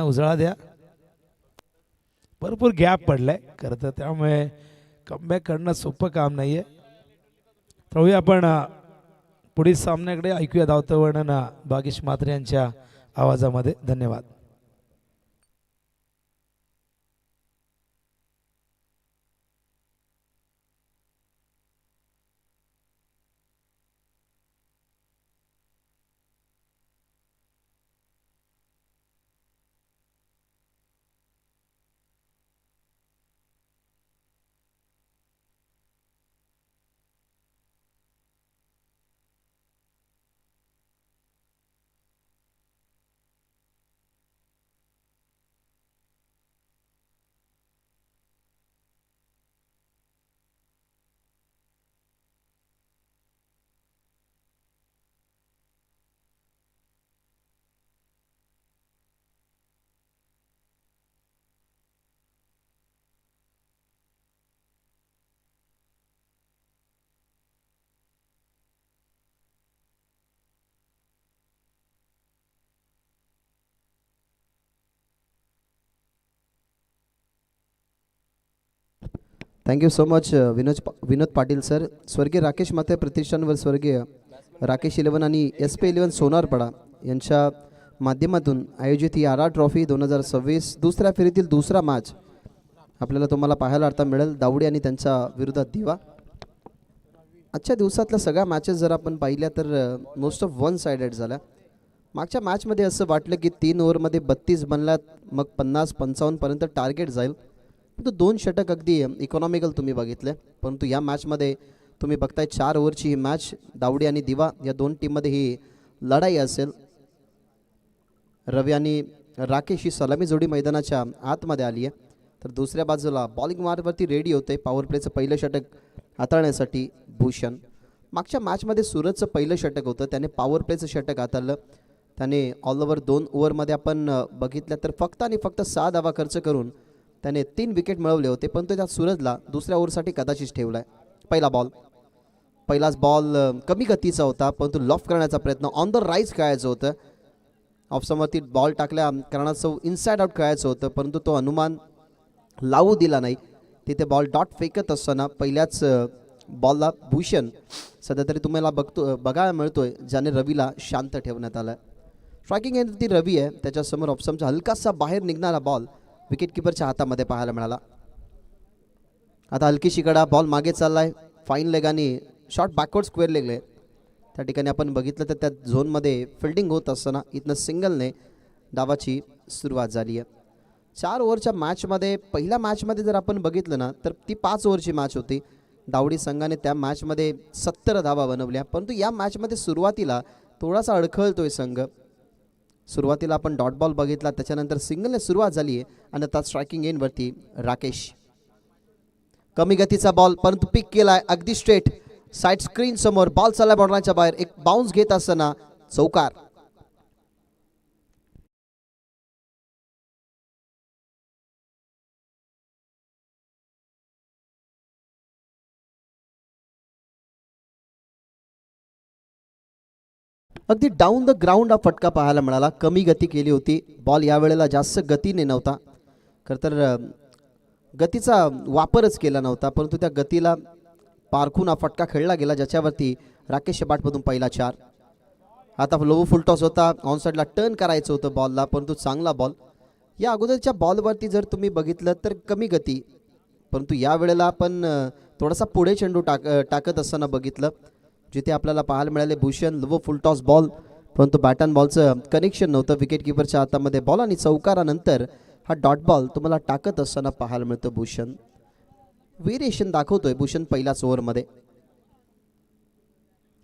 उजळा द्या. भरपूर गॅप पडलाय खरं तर, त्यामुळे कमबॅक करणं सोपं काम नाहीये. तर आपण पुढील सामन्याकडे ऐकूया धावतं वर्णन भागेश म्हात्रे यांच्या आवाजामध्ये. धन्यवाद. Thank you so much Vinod Patil sir. स्वर्गीय राकेश म्हात्रे प्रतिष्ठानवर स्वर्गीय राकेश 11 आणि SP11 सोनारपाडा यांच्या माध्यमातून आयोजित ही RR ट्रॉफी 2026 दुसऱ्या फेरीतील दुसरा मॅच आपल्याला तुम्हाला पाहायला आता मिळेल. दावडी आणि त्यांच्या विरोधात दिवा. आजच्या दिवसातल्या सगळ्या मॅचेस जर आपण पाहिल्या तर मोस्ट ऑफ वन साइडेड झाल्या. मागच्या मॅचमध्ये असं वाटलं की 3 ओव्हरमध्ये 32 बनल्यात, मग 50-55 पर्यंत टार्गेट जाईल. तो 2 षटक अगदी इकॉनॉमिकल तुम्ही बघितले. परंतु या मॅचमध्ये तुम्ही बघताय 4 ओव्हरची ही मॅच. दावडी आणि दिवा या दोन टीममध्ये ही लढाई असेल. रवी आणि राकेश ही सलामी जोडी मैदानाच्या आतमध्ये आली आहे. तर दुसऱ्या बाजूला बॉलिंग मार्कवरती रेडी होते पॉवर प्लेचं पहिलं षटक हाताळण्यासाठी भूषण. मागच्या मॅचमध्ये सूरजचं पहिलं षटक होतं, त्याने पॉवर प्लेचं षटक हाताळलं. त्याने ऑल ओव्हर 2 ओव्हरमध्ये आपण बघितलं तर फक्त आणि फक्त 6 धावा खर्च करून त्याने 3 विकेट मिळवले होते. पण तो त्या सूरजला दुसऱ्या ओव्हरसाठी कदाचित ठेवला आहे. पहिलाच बॉल कमी गतीचा होता, परंतु लॉफ करण्याचा प्रयत्न ऑन द राईज खेळायचं होतं. ऑफसमवरती बॉल टाकल्या कारणाचं इनसाइड आउट खेळायचं होतं, परंतु तो अनुमान लावू दिला नाही. तिथे बॉल डॉट फेकत असताना पहिल्याच बॉलला भूषण सध्या तरी तुम्हाला बघायला मिळतोय ज्याने रवीला शांत ठेवण्यात आलं. स्ट्रायकिंग एंडवरती रवी आहे, त्याच्यासमोर ऑफसमचा हलकासा बाहेर निघणारा बॉल विकेटकीपरच्या हातामध्ये पाहायला मिळाला. आता हलकीशी कडा, बॉल मागे चाललाय. फाईन लेग आणि शॉर्ट बॅकवर्ड स्क्वेअर लेग आहे. त्या ठिकाणी आपण बघितलं तर त्या झोनमध्ये फिल्डिंग होत असताना इथनं सिंगलने डावाची सुरुवात झाली आहे. 4 ओव्हरच्या मॅचमध्ये पहिल्या मॅचमध्ये जर आपण बघितलं ना तर ती 5 ओव्हरची मॅच होती. दावडी संघाने त्या मॅचमध्ये 70 धावा बनवल्या. परंतु या मॅचमध्ये सुरुवातीला थोडासा अडखळतोय संघ. सुरुवातीला आपण डॉट बॉल बघितला, त्याच्यानंतर सिंगलने सुरुवात झाली आहे आणि आता स्ट्रायकिंग एंडवरती राकेश. कमी गतीचा बॉल परंतु पिक केलाय अगदी स्ट्रेट साइड स्क्रीन समोर. बॉल चालला बॉर्डरच्या बाहेर, एक बाउन्स घेत असताना चौकार. अगदी डाऊन द ग्राउंड हा फटका पाहायला मिळाला. कमी गती केली होती. बॉल यावेळेला जास्त गतीने नव्हता, खरं तर गतीचा वापरच केला नव्हता, परंतु त्या गतीला पारखून हा फटका खेळला गेला, ज्याच्यावरती राकेश बाटमधून पहिला 4. आता लो फुल टॉस होता, ऑन साईडला टर्न करायचं होतं बॉलला, परंतु चांगला बॉल. या अगोदरच्या बॉलवरती जर तुम्ही बघितलं तर कमी गती, परंतु यावेळेला आपण थोडासा पुढे चेंडू टाकत असताना बघितलं, जिथे आपल्याला पाहायला मिळाले भूषण लो फुल टॉस बॉल, परंतु बॅट अँड बॉलचं कनेक्शन नव्हतं. विकेटकीपरच्या हातामध्ये बॉल आणि चौकारानंतर हा डॉट बॉल तुम्हाला टाकत असताना पाहायला मिळतं. भूषण व्हेरिएशन दाखवतोय भूषण पहिल्याच ओव्हरमध्ये.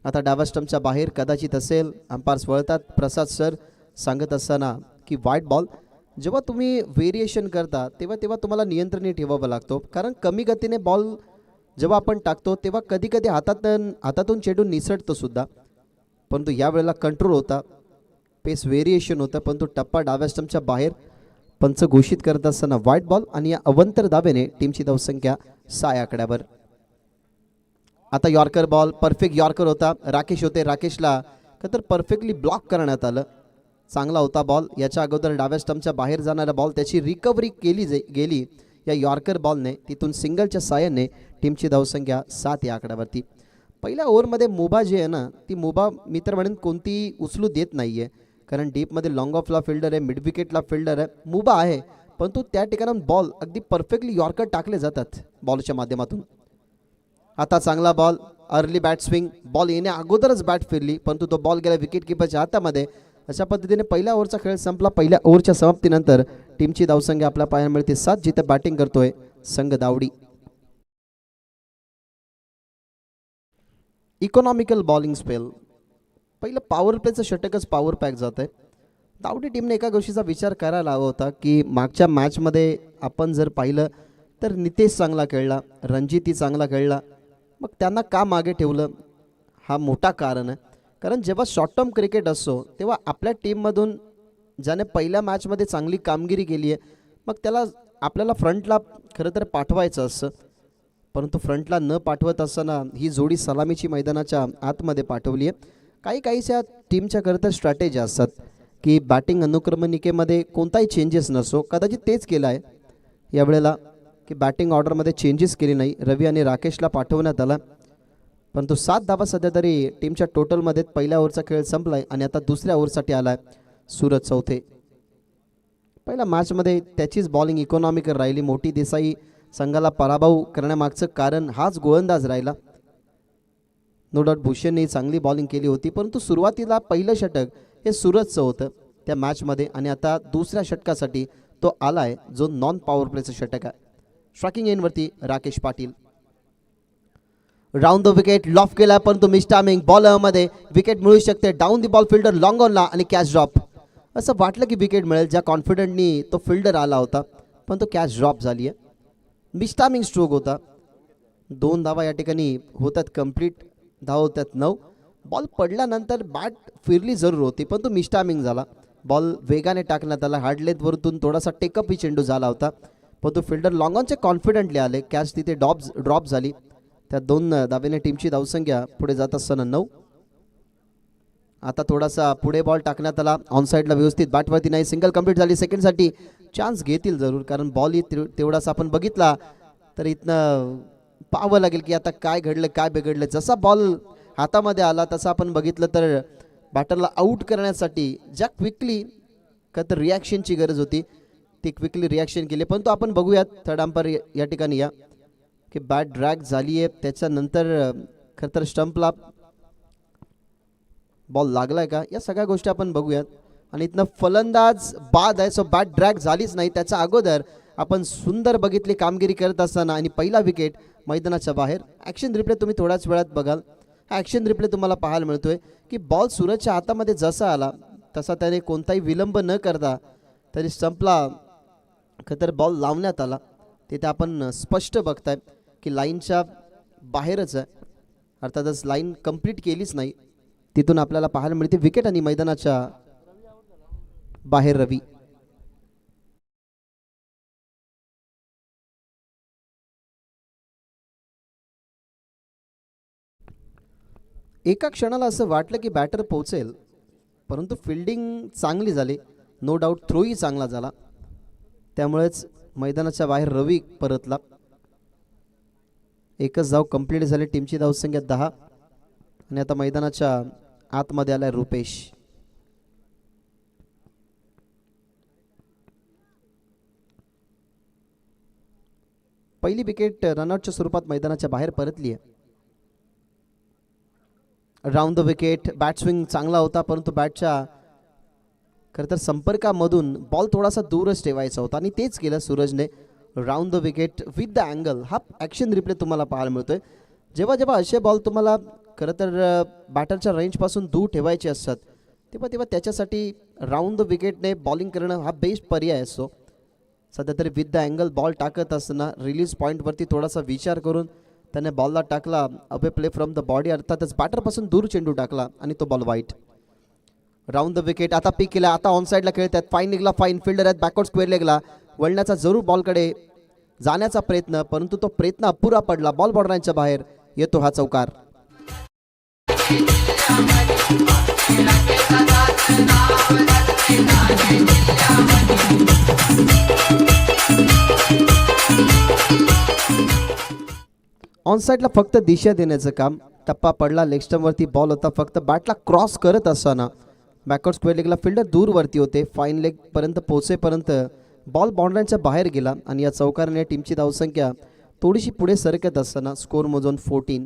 आता डाव्या स्टंपच्या बाहेर कदाचित असेल. अंपायर्स वळतात. प्रसाद सर सांगत असताना की वाईट बॉल. जेव्हा तुम्ही व्हेरिएशन करता तेव्हा तुम्हाला नियंत्रण ठेवावं लागतो, कारण कमी गतीने बॉल जेव्हा आपण टाकतो तेव्हा कधी कधी हातातून चेंडू निसटतो सुद्धा, परंतु यावेळेला कंट्रोल होता, पेस व्हेरिएशन होतं, परंतु टप्पा डाव्या स्टंपच्या बाहेर. पंच घोषित करत असताना वाईट बॉल आणि या अवंतर धावेने टीमची धावसंख्या 6 आकड्यावर. आता यॉर्कर बॉल, परफेक्ट यॉर्कर होता. राकेश होते, राकेशला तर परफेक्टली ब्लॉक करण्यात आलं. चांगला होता बॉल. याच्या अगोदर डाव्या स्टंपच्या बाहेर जाणारा बॉल त्याची रिकव्हरी गेली या यॉर्कर बॉलने. तिथून सिंगलच्या साहाय्याने टीमची धावसंख्या 7 या आकड्यावरती. पहिल्या ओव्हरमध्ये मुभा जी आहे ना, ती मुभा मित्र म्हणून कोणती उचलू देत नाही आहे, कारण डीपमध्ये लॉंग ऑफला फिल्डर आहे, मिड विकेटला फिल्डर आहे, मुभा आहे, परंतु त्या ठिकाणाहून बॉल अगदी परफेक्टली यॉर्कर टाकले जातात बॉलच्या माध्यमातून. आता चांगला ball, early bat swing, ball येण्या अगोदरच बॅट फिरली, परंतु तो बॉल गेला विकेट किपरच्या हातामध्ये. अशा पद्धतीने पहिल्या ओव्हरचा खेळ संपला. पहिल्या ओव्हरच्या समाप्तीनंतर टीमची धावसंख्या आपल्या पाहायला मिळते 7, जिथे बॅटिंग करतोय संघ दावडी. Economical bowling spell. पहिलं पॉवर प्लेचं षटकच पॉवर पॅक जात आहे. दावडी टीमने एका गोष्टीचा विचार करायला हवा होता की मागच्या मॅचमध्ये आपण जर पाहिलं तर नितेश चांगला खेळला, रणजितही चांगला खेळला, मग त्यांना का मागे ठेवलं हा मोठा कारण आहे. कारण जेव्हा शॉर्ट टर्म क्रिकेट असतो तेव्हा आपल्या टीममधून ज्याने पहिल्या मॅचमध्ये चांगली कामगिरी केली आहे मग त्याला आपल्याला फ्रंटला खरं तर पाठवायचं असतं, परंतु फ्रंटला न पाठवत असताना ही जोडी सलामीची मैदानाच्या आतमध्ये पाठवली आहे. काहीच्या टीमच्या खरं तर स्ट्रॅटेजी असतात की बॅटिंग अनुक्रमणिकेमध्ये कोणताही चेंजेस नसो. कदाचित तेच केलं आहे यावेळेला की बॅटिंग ऑर्डरमध्ये चेंजेस केली नाही. रवी आणि राकेशला पाठवण्यात आला, परंतु 7 धावा सध्या तरी टीमच्या टोटलमध्ये पहिल्या ओव्हरचा खेळ संपला आहे आणि आता दुसऱ्या ओव्हरसाठी आला आहे सूरज चौथे. पहिल्या मॅचमध्ये त्याचीच बॉलिंग इकॉनॉमिकल राहिली. मोठी देसाई संघाला पराभव करण्यामागचं कारण हाच गोलंदाज राहिला. नो डाऊट भूषणने चांगली बॉलिंग केली होती, परंतु सुरुवातीला पहिलं षटक हे सूरजचं होतं त्या मॅचमध्ये आणि आता दुसऱ्या षटकासाठी तो आला आहे जो नॉन पॉवर प्लेचं षटक आहे. स्ट्रायकिंग एंडवरती Rakesh Patil. Round the wicket loft केला, परंतु मिस टायमिंग. बॉलमध्ये विकेट मिळू शकते. Down the ball fielder long ऑनला आणि कॅच ड्रॉप. असं वाटलं की विकेट मिळेल, ज्या कॉन्फिडंटनी तो फिल्डर आला होता, पण तो कॅच ड्रॉप झाली आहे. मिस टायमिंग स्ट्रोक होता. 2 धावा या ठिकाणी होतात कंप्लीट. धावा होतात 9. बॉल पडल्यानंतर बॅट फिरली जरूर होती, पण तो मिस टायमिंग झाला. बॉल वेगाने टाकण्यात आला. हार्ड लेंथवरून थोडासा टेकअप ही चेंडू झाला होता, पण तो फिल्डर लॉंग ऑनचे कॉन्फिडंटली आले. कॅच तिथे ड्रॉप झाली. त्या 2 धावेने टीमची धावसंख्या पुढे जात असताना 9. आता थोडासा पुढे बॉल टाकण्यात आला. ऑन साईडला व्यवस्थित बॅटवरती नाही. सिंगल कंप्लीट झाली. सेकंडसाठी चान्स घेतील जरूर, कारण बॉल तेवढासा आपण बघितला तर इथनं पाहावं लागेल की आता काय घडलं काय बिघडलं. जसा बॉल हातामध्ये आला तसा आपण बघितलं तर बॅटरला आऊट करण्यासाठी ज्या क्विकली तर रिॲक्शनची गरज होती ती क्विकली रिॲक्शन केली. पण तो आपण बघूयात थर्ड अंपायर या ठिकाणी या की बॅट ड्रॅग झाली आहे. त्याच्यानंतर खरं तर स्टंपला बॉल लागलाय का या सगळ्या गोष्टी आपण बघूयात. आणि इथनं फलंदाज बाद आहे, सो बॅट ड्रॅग झालीच नाही. त्याच्या अगोदर आपण सुंदर बघितली कामगिरी करत असताना आणि पहिला विकेट मैदानाच्या बाहेर. ॲक्शन रिप्ले तुम्ही थोड्याच वेळात बघाल. हा ॲक्शन रिप्ले तुम्हाला पाहायला मिळतोय की बॉल सूरजच्या हातामध्ये जसा आला तसा त्याने कोणताही विलंब न करता तरी स्टंपला खतर बॉल लावण्यात आला. तिथे आपण स्पष्ट बघताय की लाईनच्या बाहेरच आहे, अर्थातच लाईन कंप्लीट केलीच नाही. तिथून आपल्याला पाहायला मिळते विकेट आणि मैदानाच्या बाहेर रवी. एका क्षणाला असं वाटलं की बॅटर पोहोचेल, परंतु फिल्डिंग चांगली झाली. नो डाऊट थ्रोही चांगला झाला, त्यामुळेच मैदानाच्या बाहेर रवी परतला. एकच धाव कंप्लीट झाली. टीमची धावसंख्या 10 आणि आता मैदानाच्या आतमध्ये आलाय रुपेश. पहिली विकेट रनआउटच्या स्वरूपात मैदानाच्या बाहेर परतली आहे. Round the wicket. Bat swing चांगला होता, परंतु बॅटच्या खरं तर संपर्कामधून बॉल थोडासा दूरच ठेवायचा होता आणि तेच केलं सूरजने. Round the wicket with the angle. हा ॲक्शन रिप्ले तुम्हाला पाहायला मिळतोय. जेव्हा जेव्हा असे बॉल तुम्हाला खरं तर बॅटरच्या रेंजपासून दूर ठेवायचे असतात तेव्हा त्याच्यासाठी राऊंड द विकेटने बॉलिंग करणं हा बेस्ट पर्याय असतो. सध्या तरी विथ द अँगल बॉल टाकत असताना रिलीज पॉईंटवरती थोडासा विचार करून त्याने बॉलला टाकला away play from the body, अर्थातच बॅटरपासून दूर चेंडू टाकला आणि तो ball wide. Round the wicket. आता पिक केला. आता ऑन साईडला खेळतात. फाईन निघला. फाईन फिल्डर आहेत. बॅकवर्ड स्क्वेअर लेगला वळण्याचा जरूर बॉलकडे जाण्याचा प्रयत्न, परंतु तो प्रयत्न अपुरा पडला. बॉल बॉर्डरच्या बाहेर येतो हा चौकार. ऑन साईडला फक्त दिशा देण्याचं काम. टप्पा पडला, लेग स्टंपवरती बॉल होता, फक्त बॅटला क्रॉस करत असताना बॅकवर्ड स्क्वेअर लेगला फिल्डर दूरवरती होते. फाईन लेगपर्यंत पोहोचेपर्यंत बॉल बाउंड्रीच्या बाहेर गेला आणि या चौकाराने टीमची धावसंख्या थोडीशी पुढे सरकत असताना स्कोर मोजून 14.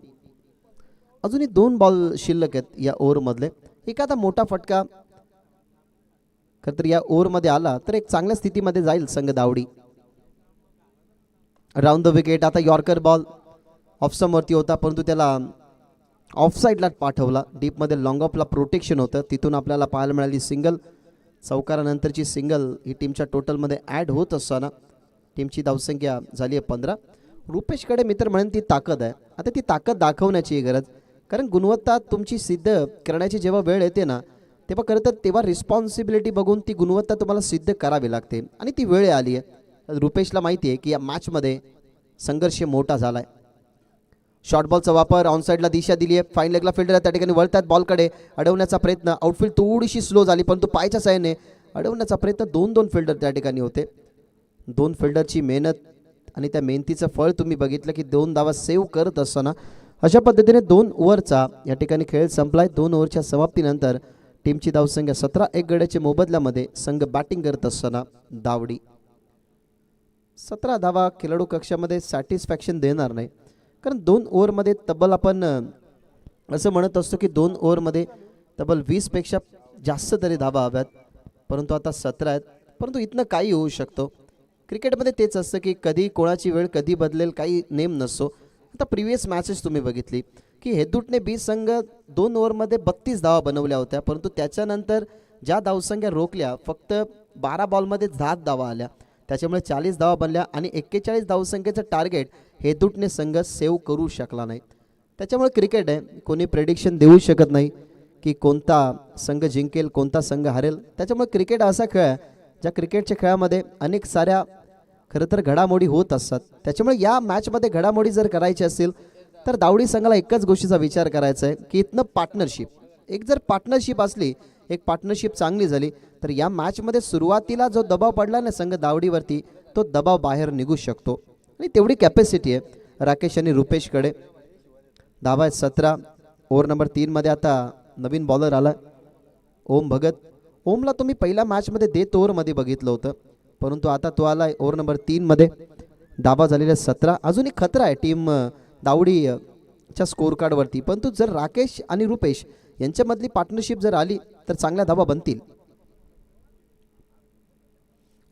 अजूनही 2 बॉल शिल्लक आहेत या ओव्हरमधले. एखादा मोठा फटका खरं तर या ओव्हरमध्ये आला तर एक चांगल्या स्थितीमध्ये जाईल संघ दावडी. Round the wicket. आता यॉर्कर बॉल ऑफस्टंपवरती होता, परंतु त्याला ऑफसाईडला पाठवला. डीपमध्ये लॉंग ऑफला प्रोटेक्शन होतं, तिथून आपल्याला पाहायला मिळाली सिंगल. चौकारानंतरची सिंगल ही टीमच्या टोटलमध्ये ॲड होत असताना टीमची धावसंख्या झाली आहे 15. रुपेशकडे मित्र म्हणून ती ताकद आहे. आता ती ताकद दाखवण्याची गरज, कारण गुणवत्ता तुमची सिद्ध करण्याची जेव्हा वेळ येते ना, तेव्हा खरं तर तेव्हा रिस्पॉन्सिबिलिटी बघून ती गुणवत्ता तुम्हाला सिद्ध करावी लागते आणि ती वेळ आली आहे. रुपेशला माहिती आहे की या मॅचमध्ये संघर्ष मोठा झाला आहे. शॉर्ट बॉलचा वापर, ऑनसाईडला दिशा दिली आहे. फाईन लेगला फिल्डर त्या ठिकाणी वळतात, बॉलकडे अडवण्याचा प्रयत्न. आउटफील्ड थोडीशी स्लो झाली, परंतु पायच्या साहाय्याने अडवण्याचा प्रयत्न. 2 फिल्डर त्या ठिकाणी होते. 2 फिल्डरची मेहनत आणि त्या मेहनतीचं फळ तुम्ही बघितलं की 2 धावा सेव्ह करत असताना अशा पद्धतीने 2 ओव्हरचा या ठिकाणी खेळ संपलाय. 2 ओव्हरच्या समाप्तीनंतर टीमची धावसंख्या 17. 1 गड्याच्या मोबदल्यामध्ये संघ बॅटिंग करत असताना दावडी. 17 धावा खेळाडू कक्षामध्ये सॅटिस्फॅक्शन देणार नाही, कारण 2 ओव्हरमध्ये तब्बल आपण असं म्हणत असतो की 2 ओव्हरमध्ये तब्बल 20पेक्षा जास्त तरी धावा हव्यात, परंतु आता 17 आहेत. परंतु इथनं काही होऊ शकतो. क्रिकेटमध्ये तेच असतं की कधी कोणाची वेळ कधी बदलेल काही नेम नसतो. आता प्रिव्हियस मॅचेस तुम्ही बघितली की हेदूटने बी संघ 2 ओव्हरमध्ये 32 धावा बनवल्या होत्या, परंतु त्याच्यानंतर ज्या धावसंख्या रोखल्या फक्त 12 बॉलमध्ये 10 धावा आल्या, त्याच्यामुळे 40 धावा बनल्या आणि 41 धावसंख्येचं टार्गेट हेदूटने संघ सेव्ह करू शकला नाही. त्याच्यामुळे क्रिकेट आहे, कोणी प्रेडिक्शन देऊ शकत नाही की कोणता संघ जिंकेल कोणता संघ हरेल. त्याच्यामुळे क्रिकेट असा खेळ आहे ज्या क्रिकेटच्या खेळामध्ये अनेक साऱ्या खरं तर घडामोडी होत असतात. त्याच्यामुळे या मॅचमध्ये घडामोडी जर करायची असेल तर दावडी संघाला एकच गोष्टीचा विचार करायचा आहे की इथनं पार्टनरशिप, एक जर पार्टनरशिप असली, एक पार्टनरशिप चांगली झाली तर या मॅचमध्ये सुरुवातीला जो दबाव पडला ना संघ दावडीवरती, तो दबाव बाहेर निघू शकतो आणि तेवढी कॅपॅसिटी आहे राकेश आणि रुपेशकडे. धावा आहेत 17. ओव्हर नंबर 3मध्ये आता नवीन बॉलर आला ओम भगत. ओमला तुम्ही पहिल्या मॅचमध्ये डेथ ओव्हरमध्ये बघितलं होतं, परंतु आता तो आला ओव्हर नंबर 3मध्ये. धावा झालेल्या 17. अजूनही खतरा आहे टीम दावडीच्या स्कोर कार्डवरती, परंतु जर राकेश आणि रुपेश यांच्यामधली पार्टनरशिप जर आली तर चांगल्या धावा बनतील.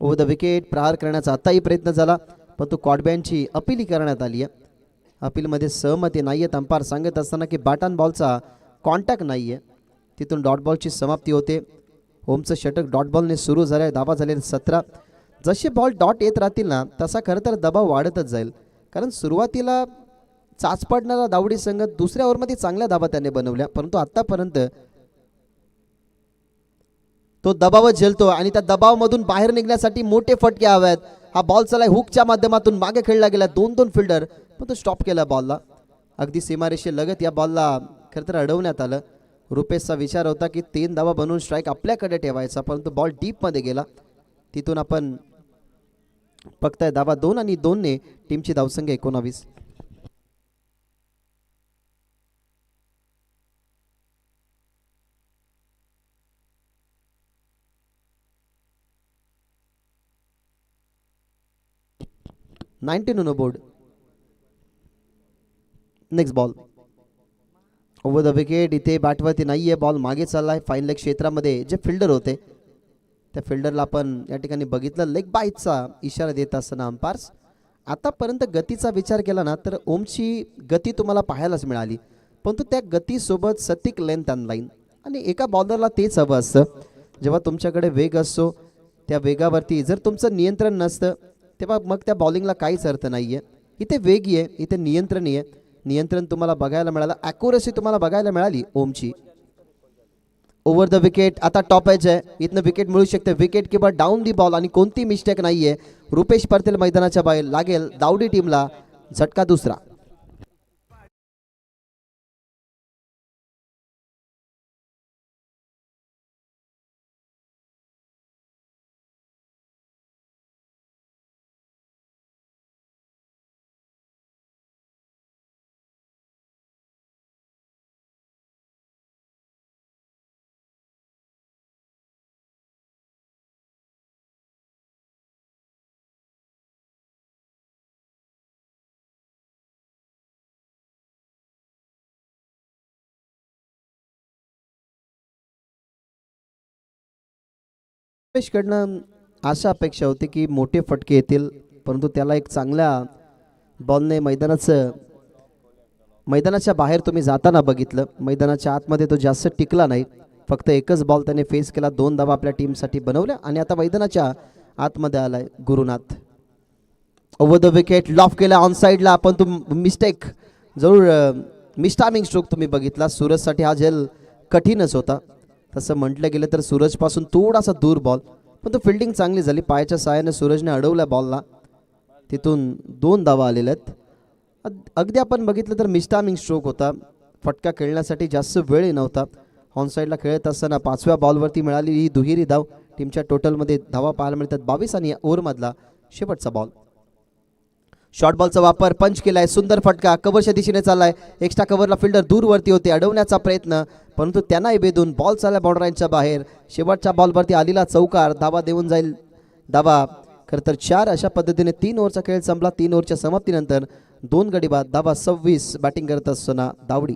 Over the wicket. प्रहार करण्याचा आताही प्रयत्न झाला, परंतु कॉडबॅनची अपील करण्यात आली आहे. अपीलमध्ये सहमती नाही आहेत. अंपायर सांगत असताना की बॅट अँड बॉलचा कॉन्टॅक्ट नाही आहे. तिथून डॉट बॉलची समाप्ती होते. ओमचं षटक डॉट बॉलने सुरू झालं आहे. धावा झालेल्या 17. जसे बॉल डॉट येत राहतील ना तसा खरं तर दबाव वाढतच जाईल, कारण सुरुवातीला चाच पडणारा दावडी संघ दुसऱ्या ओव्हरमध्ये चांगल्या धावा त्याने बनवल्या, परंतु आतापर्यंत तो दबावच झेलतो आणि त्या दबावामधून बाहेर निघण्यासाठी मोठे फटके हवेत. हा बॉल चलाय हुकच्या माध्यमातून मागे खेळला गेला. 2 फिल्डर पण तो स्टॉप केला बॉलला. अगदी सीमारेषे लगत या बॉलला खरं तर अडवण्यात आलं. रुपेशचा विचार होता की 3 धावा बनवून स्ट्राईक आपल्याकडे ठेवायचा, परंतु बॉल डीपमध्ये गेला. तिथून आपण बघताय धावा 2 आणि 2ने टीमची धावसंख्या 19. No board. Next ball. Over the wicket. इथे बॅटवरती नाही आहे, बॉल मागे चालला आहे. फाईन लेग क्षेत्रामध्ये जे फिल्डर होते त्या फिल्डरला आपण या ठिकाणी बघितलं लेग बाईटचा इशारा देत असताना अंपायर्स. आतापर्यंत गतीचा विचार केला ना तर ओमची गती तुम्हाला पाहायलाच मिळाली, परंतु त्या गतीसोबत सटीक लेंथ अँड लाईन, आणि एका बॉलरला तेच हवं असतं. जेव्हा तुमच्याकडे वेग असतो त्या वेगावरती जर तुमचं नियंत्रण नसतं तेव्हा मग त्या बॉलिंगला काहीच अर्थ नाही आहे. इथे वेगी आहे, इथे नियंत्रणही आहे. नियंत्रण तुम्हाला बघायला मिळालं, ॲक्युरसी तुम्हाला बघायला मिळाली ओमची. Over the wicket. आता टॉप एज आहे, इथनं विकेट मिळू शकते. विकेट किंवा डाऊन दी बॉल आणि कोणती मिस्टेक नाही आहे. रुपेश परतेल मैदानाच्या बाहेर. लागेल दावडी टीमला झटका दुसरा. रुपेशकडनं आशा अपेक्षा होती की मोठे फटके येतील, परंतु त्याला एक चांगल्या बॉलने मैदानाच्या बाहेर तुम्ही जाताना बघितलं. मैदानाच्या आतमध्ये तो जास्त टिकला नाही. फक्त एकच बॉल त्याने फेस केला. 2 धावा आपल्या टीमसाठी बनवल्या आणि आता मैदानाच्या आतमध्ये आलाय Gurunath. Over the wicket loft केला ऑन साईडला, पण तो मिस्टेक जरूर मिस्टामिंग स्ट्रोक तुम्ही बघितला. सूरजसाठी हा झेल कठीणच होता. तसं म्हटलं गेलं तर सूरजपासून थोडासा दूर बॉल, पण तो फिल्डिंग चांगली झाली. पायाच्या साहाय्याने सूरजने अडवल्या बॉलला. तिथून 2 धावा आलेल्या आहेत. अगदी आपण बघितलं तर मिस्टामिंग स्ट्रोक होता. फटका खेळण्यासाठी जास्त वेळही नव्हता. ऑन साईडला खेळत असताना 5व्या बॉलवरती मिळाली ही दुहेरी धाव. टीमच्या टोटलमध्ये धावा पाहायला मिळतात 22 आणि ओव्हरमधला शेवटचा बॉल. शॉर्ट बॉलचा वापर पंच केलाय. सुंदर फटका कव्हरच्या दिशेने चाललाय. एक्स्ट्रा कव्हरला फिल्डर दूरवरती होते. अडवण्याचा प्रयत्न, परंतु त्यांनाही बेदून बॉल चालला बाउंड्रीच्या बाहेर. शेवटच्या बॉलवरती आलेला चौकार धावा देऊन जाईल. धावा खरं तर 4. अशा पद्धतीने 3 ओव्हरचा खेळ संपला. 3 ओव्हरच्या समाप्तीनंतर 2 गडी बाद. धावा 26. बॅटिंग करत असताना दावडी.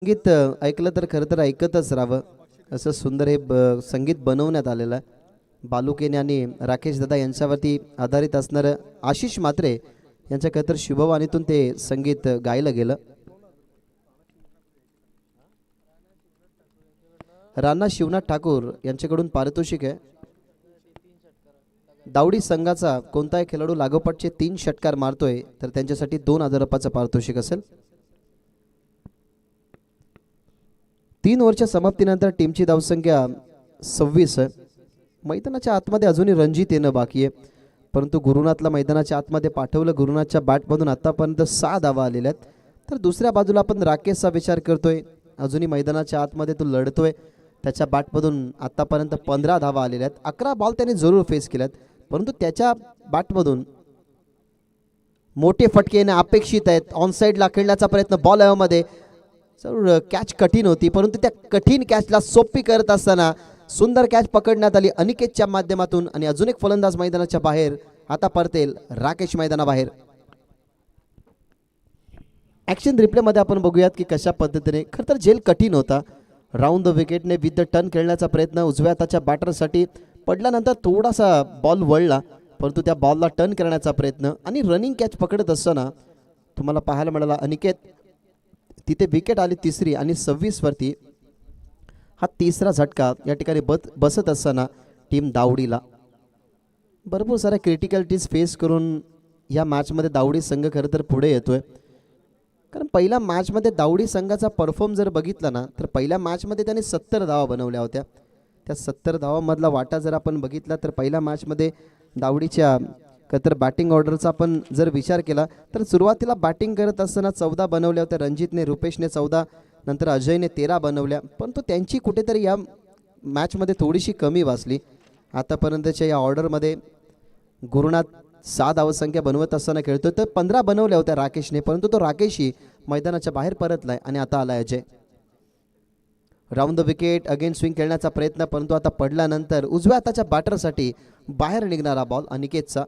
संगीत ऐकलं तर खरं तर ऐकतच राहावं, असं सुंदर हे संगीत बनवण्यात आलेलं आहे. बालुकेने आणि राकेश दादा यांच्यावरती आधारित असणारं आशिष म्हात्रे यांच्या खरं तर शुभवाणीतून ते संगीत गायलं गेलं. राणा शिवनाथ ठाकूर यांच्याकडून पारितोषिक आहे. दावडी संघाचा कोणताही खेळाडू लागोपाठचे 3 षटकार मारतोय तर त्यांच्यासाठी 2000 रुपयाचं पारितोषिक असेल. 3 ओव्हरच्या समाप्तीनंतर टीमची धावसंख्या 26 आहे. मैदानाच्या आतमध्ये अजूनही रणजित येणं बाकी आहे, परंतु गुरुनाथला मैदानाच्या आतमध्ये पाठवलं. गुरुनाथच्या बॅटमधून आतापर्यंत 6 धावा आलेल्या आहेत. तर दुसऱ्या बाजूला आपण राकेशचा विचार करतोय. अजूनही मैदानाच्या आतमध्ये तो लढतोय. त्याच्या बॅटमधून आतापर्यंत 15 धावा आलेल्या आहेत. 11 बॉल त्याने जरूर फेस केल्यात, परंतु त्याच्या बॅटमधून मोठे फटके येणे अपेक्षित आहेत. ऑन साईडला खेळण्याचा प्रयत्न बॉल मध्ये जरूर कॅच कठीण होती, परंतु त्या कठीण कॅचला सोपी करत असताना सुंदर कॅच पकडण्यात आली अनिकेतच्या माध्यमातून. आणि अजून एक फलंदाज मैदानाच्या बाहेर. आता परतेल राकेश मैदानाबाहेर. ॲक्शन रिप्लेमध्ये आपण बघूयात की कशा पद्धतीने खरं तर झेल कठीण होता. राऊंड द विकेटने विथ द टर्न खेळण्याचा प्रयत्न उजव्या हाताच्या बॅटरसाठी पडल्यानंतर थोडासा बॉल वळला, परंतु त्या बॉलला टर्न करण्याचा प्रयत्न आणि रनिंग कॅच पकडत असताना तुम्हाला पाहायला मिळाला अनिकेत. तिथे विकेट आली 3री आणि 26 वरती हा 3रा झटका या ठिकाणी बसत असताना टीम दावडीला भरपूर साऱ्या क्रिटिकलिटीज फेस करून या मॅचमध्ये दावडी संघ खरं तर पुढे येतोय. कारण पहिल्या मॅचमध्ये दावडी संघाचा परफॉर्म जर बघितला ना तर पहिल्या मॅचमध्ये त्याने 70 धावा बनवल्या होत्या. त्या 70 धावामधला वाटा जर आपण बघितला तर पहिल्या मॅचमध्ये दावडीच्या तर बॅटिंग ऑर्डरचा आपण जर विचार केला तर सुरुवातीला बॅटिंग करत असताना 14 बनवल्या होत्या. रणजितने रुपेशने 14, नंतर अजयने 13 बनवल्या, परंतु त्यांची कुठेतरी या मॅचमध्ये थोडीशी कमी वाचली. आतापर्यंतच्या या ऑर्डरमध्ये गुरुनाथ 6 धावसंख्या बनवत असताना खेळतोय, तर 15 बनवल्या होत्या राकेशने, परंतु तो राकेशही मैदानाच्या बाहेर परतलाय आणि आता आला Ajay. Round the wicket again swing खेळण्याचा प्रयत्न, परंतु आता पडल्यानंतर उजव्या हाताच्या बॅटरसाठी बाहेर निघणारा बॉल अनिकेतचा.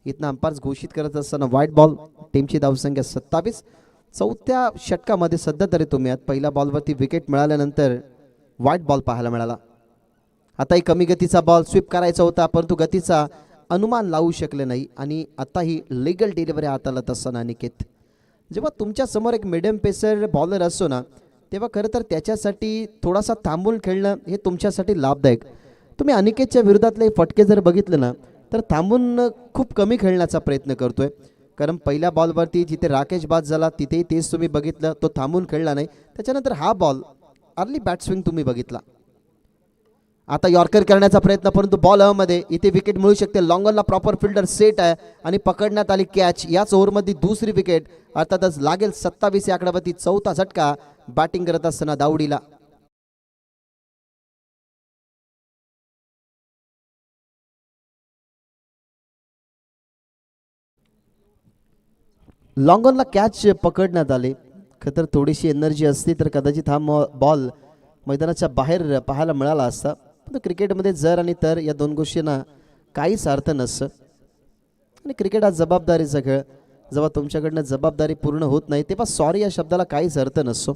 इथनं अंपायर्स घोषित करत असताना व्हाईट बॉल. टीमची धावसंख्या 27. 4थ्या षटकामध्ये सध्या तरी तुम्ही पहिल्या बॉलवरती विकेट मिळाल्यानंतर व्हाईट बॉल पाहायला मिळाला. आताही कमी गतीचा बॉल स्वीप करायचा होता, परंतु गतीचा अनुमान लावू शकले नाही आणि आताही लीगल डिलिव्हरी हाताळत असताना अनिकेत. जेव्हा तुमच्या समोर एक मिडियम पेसर बॉलर असतो ना तेव्हा खरं तर त्याच्यासाठी थोडासा थांबून खेळणं हे तुमच्यासाठी लाभदायक. तुम्ही अनिकेतच्या विरोधातले फटके जर बघितले ना तर थांबून खूप कमी खेळण्याचा प्रयत्न करतोय. कारण पहिल्या बॉलवरती जिथे राकेश बाद झाला तिथेही तेच तुम्ही बघितलं, तो थांबून खेळला नाही. त्याच्यानंतर हा बॉल अर्ली बॅट स्विंग तुम्ही बघितला आता यॉर्कर करण्याचा प्रयत्न, परंतु बॉल मध्ये इथे विकेट मिळू शकते. लॉंगॉनला प्रॉपर फिल्डर सेट आहे आणि पकडण्यात आली कॅच. याच ओव्हरमध्ये दुसरी विकेट, अर्थातच लागेल 27 या आकड्यावरती चौथा झटका बॅटिंग करत असताना दावडीला. लॉंगॉनला कॅच पकडण्यात आले. खतर थोडीशी एनर्जी असती तर कदाचित हा बॉल मैदानाच्या बाहेर पाहायला मिळाला असता. पण क्रिकेटमध्ये जर आणि तर या दोन गोष्टींना काहीच अर्थ नसतं आणि क्रिकेट हा जबाबदारीचा खेळ. जेव्हा तुमच्याकडनं जबाबदारी पूर्ण होत नाही तेव्हा सॉरी या शब्दाला काहीच अर्थ नसतो.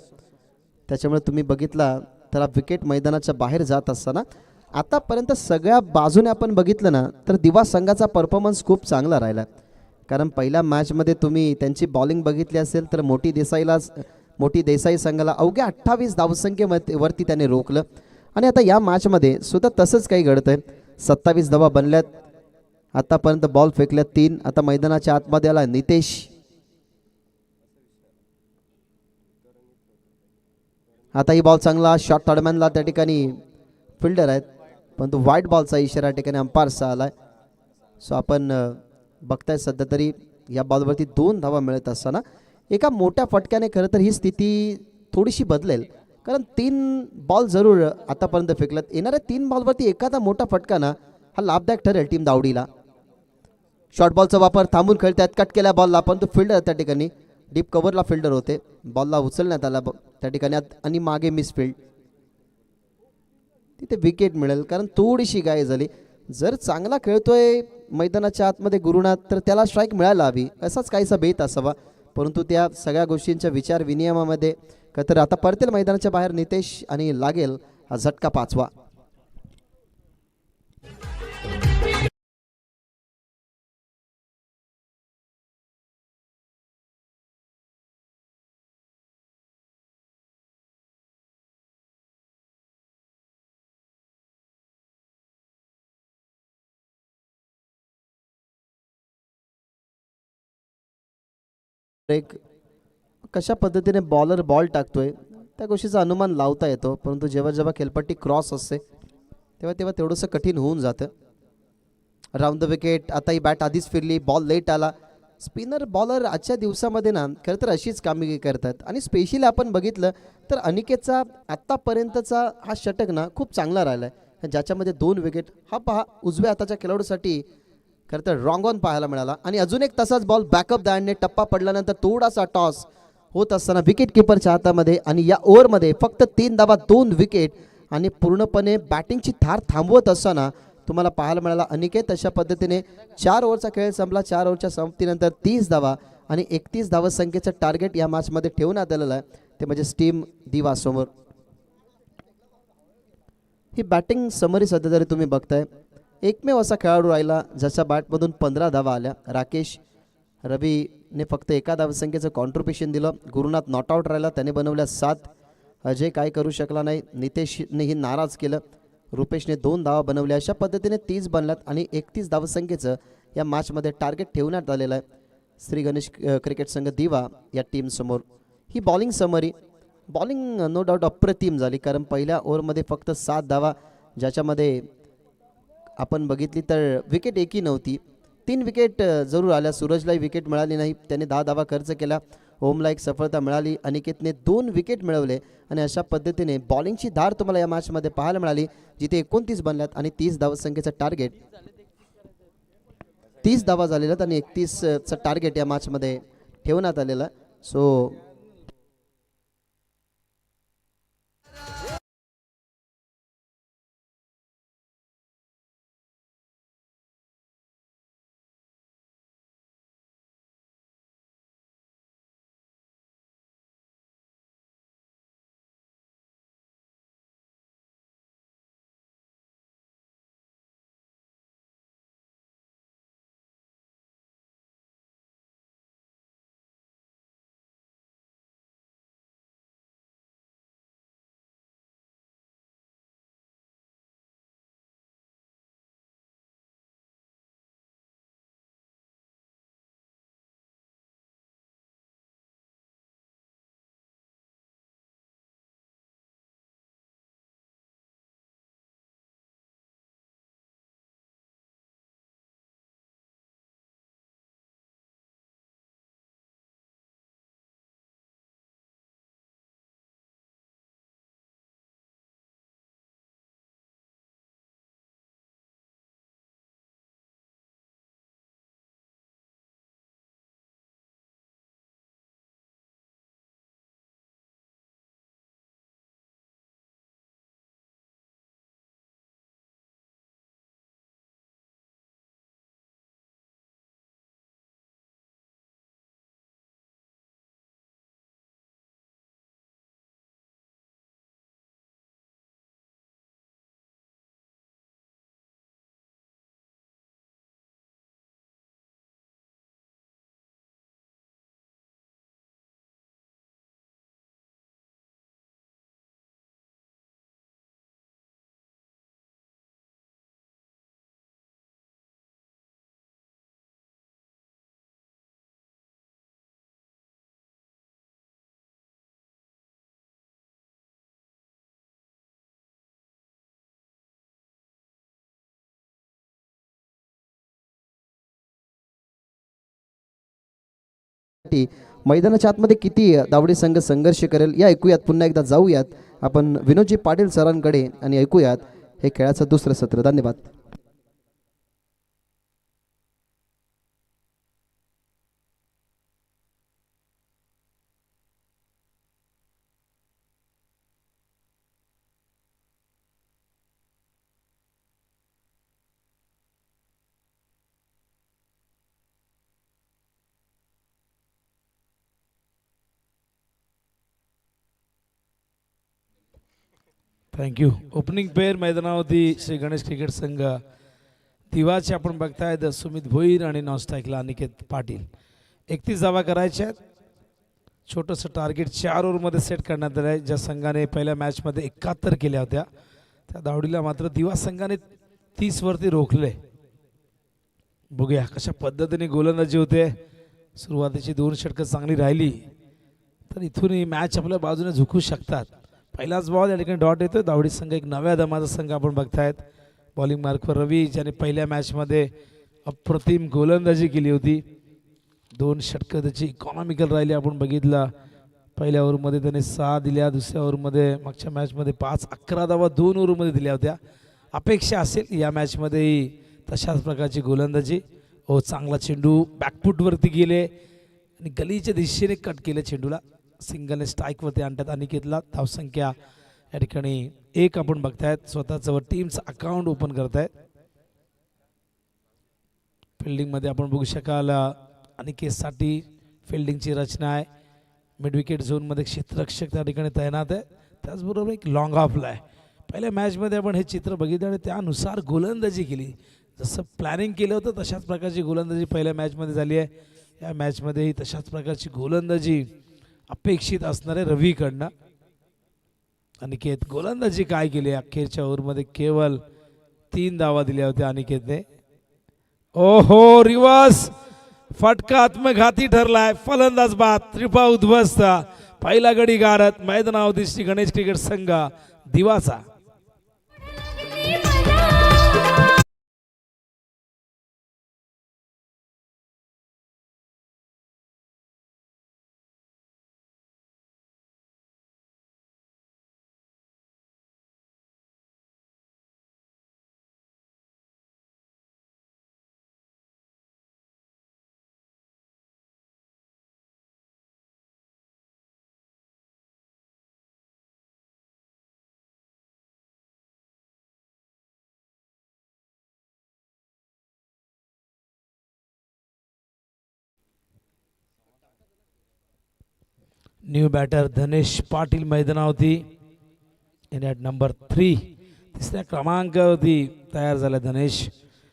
त्याच्यामुळे तुम्ही बघितला तर विकेट मैदानाच्या बाहेर जात असताना आतापर्यंत सगळ्या बाजूने आपण बघितलं ना तर दिवा संघाचा परफॉर्मन्स खूप चांगला राहिला. कारण पहिल्या मॅचमध्ये तुम्ही त्यांची बॉलिंग बघितली असेल तर मोठी देसाई संघाला अवघ्या 28 धावसंख्येवरती त्याने रोखलं. आणि आता या मॅचमध्ये सुद्धा तसंच काही घडतंय. 27 धावा बनल्यात. आतापर्यंत बॉल फेकल्यात 3. आता मैदानाच्या आतमध्ये आला नितेश. आता ही बॉल चांगला शॉट थर्डमॅनला त्या ठिकाणी फिल्डर आहेत, परंतु व्हाईट बॉलचा इशारा या ठिकाणी अंपायरचा आलाय. सो आपण बघताय सध्या तरी या बॉलवरती 2 धावा मिळत असताना एका मोठ्या फटक्याने खरं तर ही स्थिती थोडीशी बदलेल. कारण 3 बॉल जरूर आतापर्यंत फेकल्यात. येणाऱ्या 3 बॉलवरती एखादा मोठा फटका ना हा लाभदायक ठरेल टीम दावडीला. शॉर्ट बॉलचा वापर थांबून खेळतात. कट केल्या बॉलला, परंतु फिल्डर त्या ठिकाणी डीप कव्हरला फिल्डर होते. बॉलला उचलण्यात आला त्या ठिकाणी आणि मागे मिसफिल्ड. तिथे विकेट मिळेल कारण थोडीशी गाय झाली. जर चांगला खेळतोय मैदानाच्या आतमध्ये गुरुनाथ तर त्याला स्ट्राईक मिळायला हवी, असाच काहीसा बेत असावा. परंतु त्या सगळ्या गोष्टींच्या विचार विनियमामध्ये तर आता परतेल मैदानाच्या बाहेर नितेश आणि लागेल हा झटका 5वा. एक कशा पद्धतीने बॉलर बॉल टाकतोय त्या गोष्टीचा अनुमान लावता येतो. परंतु जेव्हा जेव्हा खेळपट्टी क्रॉस असते तेव्हा तेव्हा तेवढंसं कठीण होऊन जातं. Round the wicket. आता ही बॅट आधीच फिरली, बॉल लेट आला. स्पिनर बॉलर आजच्या दिवसामध्ये ना खरं तर अशीच कामगिरी करतात. आणि स्पेशली आपण बघितलं तर अनिकेतचा आत्तापर्यंतचा हा षटक ना खूप चांगला राहिला आहे, ज्याच्यामध्ये 2 विकेट. हा पहा उजव्या हाताच्या खेळाडूसाठी खरं तर रॉंग ऑन पाहायला मिळाला. आणि अजून एक तसाच बॉल बॅकअप दांडने टप्पा पडल्यानंतर थोडासा टॉस होत असताना विकेट किपरच्या हातामध्ये. आणि या ओव्हरमध्ये फक्त 3 धावा 2 विकेट आणि पूर्णपणे बॅटिंगची धार थांबवत असताना तुम्हाला पाहायला मिळाला अनिकेत. अशा पद्धतीने 4 ओव्हरचा खेळ संपला. 4 ओव्हरच्या संपतीनंतर 30 धावा आणि 31 धावसंख्येचं टार्गेट या मॅचमध्ये ठेवण्यात आलेलं आहे, ते म्हणजे टीम दिवा समोर. ही बॅटिंग समरी सध्या तरी तुम्ही बघताय. एकमेव असा खेळाडू राहिला ज्याच्या बॅटमधून 15 धावा आल्या. राकेश रवीने फक्त एका धावसंख्येचं कॉन्ट्रिब्युशन दिलं. गुरुनाथ नॉट आऊट राहिला, त्याने बनवल्या 7. अजय काय करू शकला नाही. नितेशनेही नाराज केलं. रुपेशने 2 धावा बनवल्या. अशा पद्धतीने 30 बनल्यात आणि 31 धावसंख्येचं या मॅचमध्ये टार्गेट ठेवण्यात आलेलं आहे श्री गणेश क्रिकेट संघ दिवा या टीमसमोर. ही bowling summary. Bowling no doubt अप्रतिम झाली, कारण पहिल्या ओव्हरमध्ये फक्त 7 धावा, ज्याच्यामध्ये आपण बघितली तर विकेट एकही नव्हती. 3 विकेट जरूर आल्या. सूरजलाही विकेट मिळाली नाही, त्याने 10 धावा खर्च केला. ओमला एक सफलता मिळाली. अनिकेतने 2 विकेट मिळवले. आणि अशा पद्धतीने बॉलिंगची धार तुम्हाला या मॅचमध्ये पाहायला मिळाली, जिथे 29 बनल्यात आणि 30 धावसंख्येचं टार्गेट. 30 धावा झालेल्यात आणि 31चं टार्गेट या मॅचमध्ये ठेवण्यात आलेलं. सो करण्यासाठी मैदानाच्या आतमध्ये किती दावडी संघ संघर्ष करेल या ऐकूयात. पुन्हा एकदा जाऊयात आपण विनोदजी पाटील सरांकडे आणि ऐकूयात हे खेळाचं दुसरं सत्र. धन्यवाद. थँक्यू. ओपनिंग पेअर मैदानावरती श्री गणेश क्रिकेट संघ दिवाचे आपण बघतायत सुमित भोईर आणि नॉनस्ट्राईकला अनिकेत पाटील. 31 धावा करायच्या आहेत. छोटंसं टार्गेट 4 ओव्हरमध्ये सेट करण्यात आलं आहे. ज्या संघाने पहिल्या मॅचमध्ये 71 केल्या होत्या त्या धावडीला मात्र दिवा संघाने 30 वरती रोखले. बघूया कशा पद्धतीने गोलंदाजी होते. सुरुवातीची 2 षटकं चांगली राहिली तर इथून ही मॅच आपल्या बाजूने झुकू शकतात. पहिलाच बॉल या ठिकाणी डॉट येतो. धावडी संघ एक नव्या दमाचा संघ आपण बघतायत. बॉलिंग मार्कवर रवी ज्याने पहिल्या मॅचमध्ये अप्रतिम गोलंदाजी केली होती. 2 षटकं त्याची इकॉनॉमिकल राहिली. आपण बघितलं पहिल्या ओव्हरमध्ये त्याने 6 दिल्या. दुसऱ्या ओव्हरमध्ये मागच्या मॅचमध्ये 5-11 धावा 2 ओव्हरमध्ये दिल्या होत्या. अपेक्षा असेल या मॅचमध्येही तशाच प्रकारची गोलंदाजी. चांगला चेंडू बॅकफूटवरती गेले आणि गलीच्या दिशेने कट केले चेंडूला. सिंगलने स्ट्राईकवरती आणतात अनिकेतला. धावसंख्या या ठिकाणी 1 आपण बघतायत. स्वतःचं टीमचं अकाउंट ओपन करतायत. फिल्डिंगमध्ये आपण बघू शकाल अनिकेतसाठी फिल्डिंगची रचना आहे. मिड विकेट झोनमध्ये क्षेत्ररक्षक त्या ठिकाणी तैनात आहे. त्याचबरोबर एक लॉंग ऑफला आहे. पहिल्या मॅचमध्ये आपण हे चित्र बघितलं आणि त्यानुसार गोलंदाजी केली. जसं प्लॅनिंग केलं होतं तशाच प्रकारची गोलंदाजी पहिल्या मॅचमध्ये झाली आहे. या मॅचमध्येही तशाच प्रकारची गोलंदाजी अपेक्षित असणारे रवीकडनं. अनिकेत गोलंदाजी काय केली. अखेरच्या ओव्हरमध्ये केवळ 3 धावा दिल्या होत्या अनिकेतने. ओहो रिवर्स फटका आत्मघाती ठरलाय. फलंदाज बाद. त्रिपा उद्ध्वस्त. पहिला गडी गारत मैदानावरती श्री गणेश क्रिकेट संघ दिवाचा. न्यू बॅटर धनेश पाटील मैदानावरती. इन ॲट नंबर 3 तिसऱ्या क्रमांकावरती तयार झाला धनेश.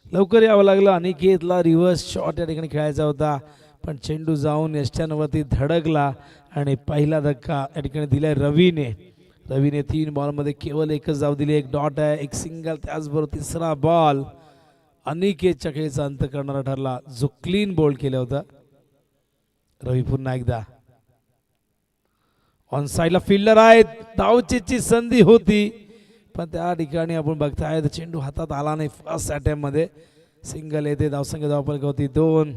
लवकर यावं लागलं. अनिकेतला रिव्हर्स शॉट या ठिकाणी खेळायचा होता पण चेंडू जाऊन यष्ट्यांवरती धडकला आणि पहिला धक्का या ठिकाणी दिलाय रवीने. 3 बॉलमध्ये केवळ 1च धाव दिली. 1 डॉट आहे. 1 सिंगल. त्याचबरोबर तिसरा बॉल अनिकेतच्या खेळीचा अंत करणारा ठरला जो क्लीन बोल्ड केला होता. रवी पुन्हा एकदा ऑन साईडला फिल्डर आहेत. धावचीची संधी होती पण त्या ठिकाणी आपण बघताय चेंडू हातात आला नाही. फर्स्ट अटेम्प्ट मध्ये सिंगल येते. धावसंख्या धावफलक होती 2.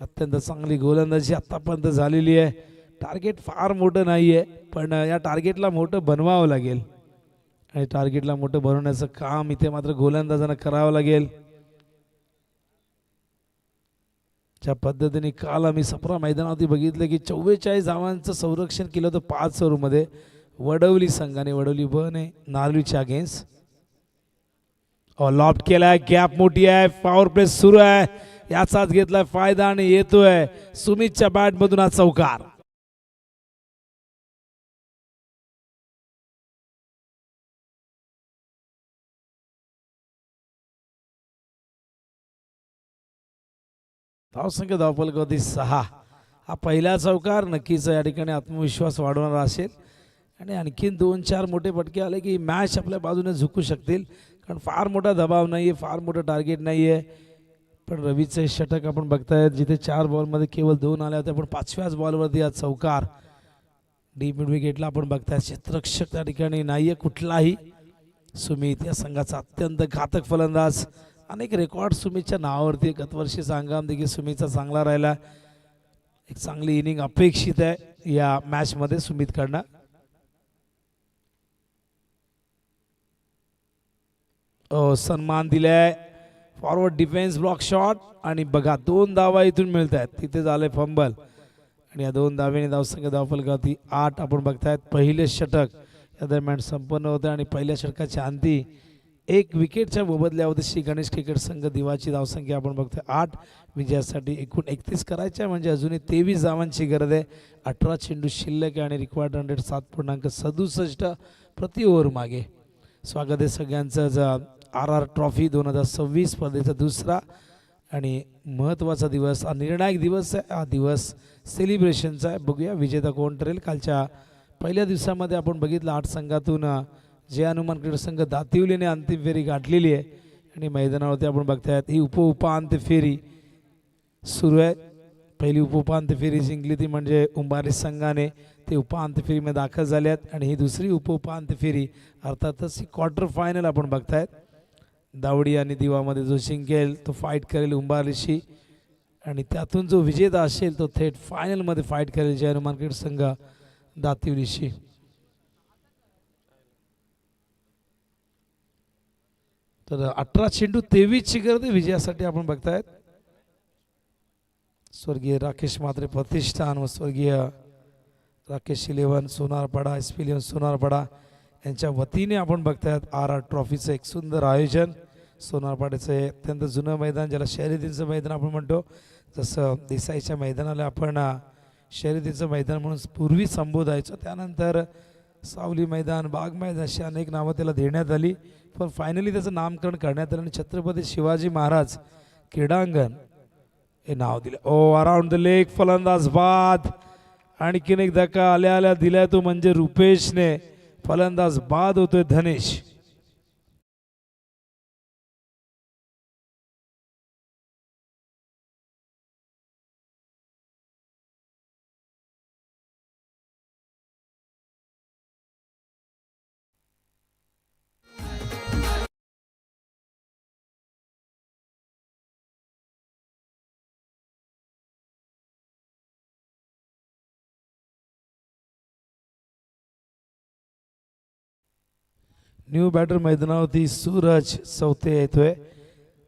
अत्यंत चांगली गोलंदाजी आतापर्यंत झालेली आहे. टार्गेट फार मोठं नाही आहे पण या टार्गेटला मोठं बनवावं लागेल आणि टार्गेटला मोठं बनवण्याचं काम इथे मात्र गोलंदाजांना करावं लागेल. ज्या पद्धतीने काल आम्ही सप्रा मैदानावरती बघितलं की 44 धावांचं संरक्षण केलं होतं 5 ओव्हरमध्ये वडवली संघाने. वडवली बने नार्वीच्या अगेन्स्ट लॉफ्ट केलाय. गॅप मोठी आहे. पॉवर प्ले सुरू आहे. याचाच घेतलाय फायदा आणि येतोय सुमितच्या बॅट मधून हा चौकार. धावसंख्या धावफलक होती 6. हा पहिला चौकार नक्कीच या ठिकाणी आत्मविश्वास वाढवणारा असेल आणि आणखीन 2-4 मोठे फटके आले की मॅच आपल्या बाजूने झुकू शकतील कारण फार मोठा दबाव नाही आहे. फार मोठं टार्गेट नाही आहे. पण रवीचं षटक आपण बघतायत जिथे 4 बॉलमध्ये केवळ 2 आले होते पण 5व्याच बॉलवरती हा चौकार. डीप मिड विकेटला आपण बघताय क्षेत्ररक्षक त्या ठिकाणी नाही आहे कुठलाही. सुमित या संघाचा अत्यंत घातक फलंदाज. अनेक रेकॉर्ड सुमितच्या नावावरती. गतवर्षीचा हंगाम देखील सुमितचा चांगला राहिला. एक चांगली इनिंग अपेक्षित आहे या मॅच मध्ये सुमित कडनं. सन्मान दिलाय. फॉरवर्ड डिफेन्स ब्लॉक शॉट आणि बघा 2 धावा इथून मिळत आहेत. तिथे झालंय फंबल आणि या 2 धावेने धावसंख्या धावफलकावरती 8 आपण बघतायत. पहिले षटक या दरम्यान संपन्न होतं आणि पहिल्या षटकाच्या अंती 1 विकेटच्या मोबदल्यावरती श्री गणेश क्रिकेट संघ दिवाची धावसंख्या आपण बघतोय 8. विजयासाठी एकूण 31 करायच्या म्हणजे अजूनही 23 धावांची गरज आहे. 18 चेंडू शिल्लक आहे आणि रिक्वायर्ड 7.67 प्रति ओव्हर मागे. स्वागत आहे सगळ्यांचं RR ट्रॉफी 2026 स्पर्धेचा दुसरा आणि महत्त्वाचा दिवस, हा निर्णायक दिवस आहे. हा दिवस सेलिब्रेशनचा आहे. बघूया विजेता कोण ठरेल. कालच्या पहिल्या दिवसामध्ये आपण बघितलं 8 संघातून जे हनुमान क्रीडा संघ दातिवलीने अंतिम फेरी गाठलेली आहे आणि मैदानावरती आपण बघतायत ही उपांत्य फेरी सुरू आहे. पहिली उपांत्य फेरी जिंकली ती म्हणजे उंबारी संघाने, ते उपांत्य फेरीमध्ये दाखल झाले आहेत आणि ही दुसरी उपांत्य फेरी अर्थातच ही क्वार्टर फायनल आपण बघतायत. दावडी आणि दिवामध्ये जो जिंकेल तो फाईट करेल उंबारीशी आणि त्यातून जो विजेता असेल तो थेट फायनलमध्ये फाईट करेल जय हनुमान क्रिकेट संघ दातिवलीशी. तर 18 चेंडू 23ची गरज आहे विजयासाठी आपण बघतायत. स्वर्गीय राकेश म्हात्रे प्रतिष्ठान व स्वर्गीय राकेश 11 सोनारपाडा SP 11 सोनारपाडा यांच्या वतीने आपण बघतायत RR ट्रॉफीचं एक सुंदर आयोजन. सोनारपाड्याचं अत्यंत जुनं मैदान ज्याला शर्यतीचं मैदान आपण म्हणतो. जसं देसाईच्या मैदानाला आपण शर्यतीचं मैदान म्हणून पूर्वी संबोधायचो, त्यानंतर सावली मैदान, बाग मैदान अशी अनेक नावं त्याला देण्यात आली, पण फायनली त्याचं नामकरण करण्यात आलं आणि छत्रपती शिवाजी महाराज क्रीडांगण हे नाव दिलं. अराउंड द लेग फलंदाज बाद. आणखीन एक धक्का आल्या आल्या दिलाय तो म्हणजे रुपेशने. फलंदाज बाद होतोय धनेश. न्यू बॅटर मैदानावरती सूरज चौथे येतोय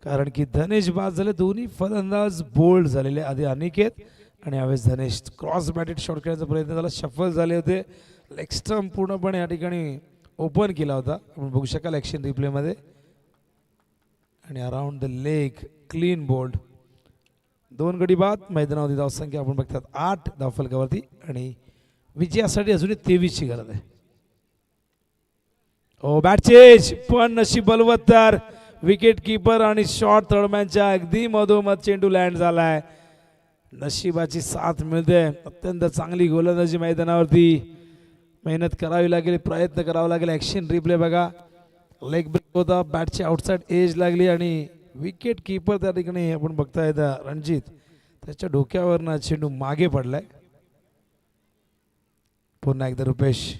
कारण की धनेश बाद झाले. दोन्ही फलंदाज बोल्ड झालेले. आधी अनिकेत आणि यावेळेस धनेश. क्रॉस बॅटेड शॉट खेळण्याचा प्रयत्न झाला, शफल झाले होते. लेग स्टंप पूर्णपणे या ठिकाणी ओपन केला होता, आपण बघू शकाल ॲक्शन रिप्लेमध्ये. आणि around the leg clean bowled. 2 गडी बाद. मैदानावरती धावसंख्या आपण बघतात 8 धावफलकावरती आणि विजयासाठी अजूनही 23ची गरज आहे. बॅट चेंज पण नशीब बलवत्तर. विकेट किपर आणि शॉट थर्डमॅनच्या अगदी मधोमध चेंडू लँड झालाय. नशिबाची साथ मिळते. अत्यंत चांगली गोलंदाजी मैदानावरती. मेहनत करावी लागेल, प्रयत्न करावा लागेल. ॲक्शन रिप्ले बघा. लेग ब्रेक होता, बॅटची आउटसाइड एज लागली आणि विकेट किपर त्या ठिकाणी आपण बघताय रणजित त्याच्या डोक्यावरनं चेंडू मागे पडलाय. पुन्हा एकदा रुपेश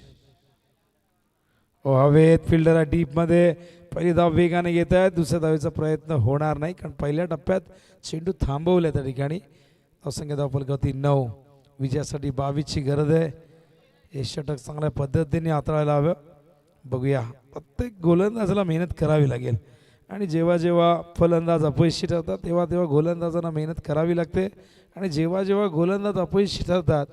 हवेत. फिल्डर आहे डीपमध्ये. पहिली धाव वेगाने घेत आहेत. दुसऱ्या धावेचा प्रयत्न होणार नाही कारण पहिल्या टप्प्यात चेंडू थांबवल्या त्या ठिकाणी. धावसंख्या धावफलकावरती 9. विजयासाठी 22ची गरज आहे. हे षटक चांगल्या पद्धतीने हाताळायला हवं. बघूया, प्रत्येक गोलंदाजाला मेहनत करावी लागेल आणि जेव्हा जेव्हा फलंदाज अपयशी ठरतात तेव्हा तेव्हा गोलंदाजांना मेहनत करावी लागते आणि जेव्हा जेव्हा गोलंदाज अपयशी ठरतात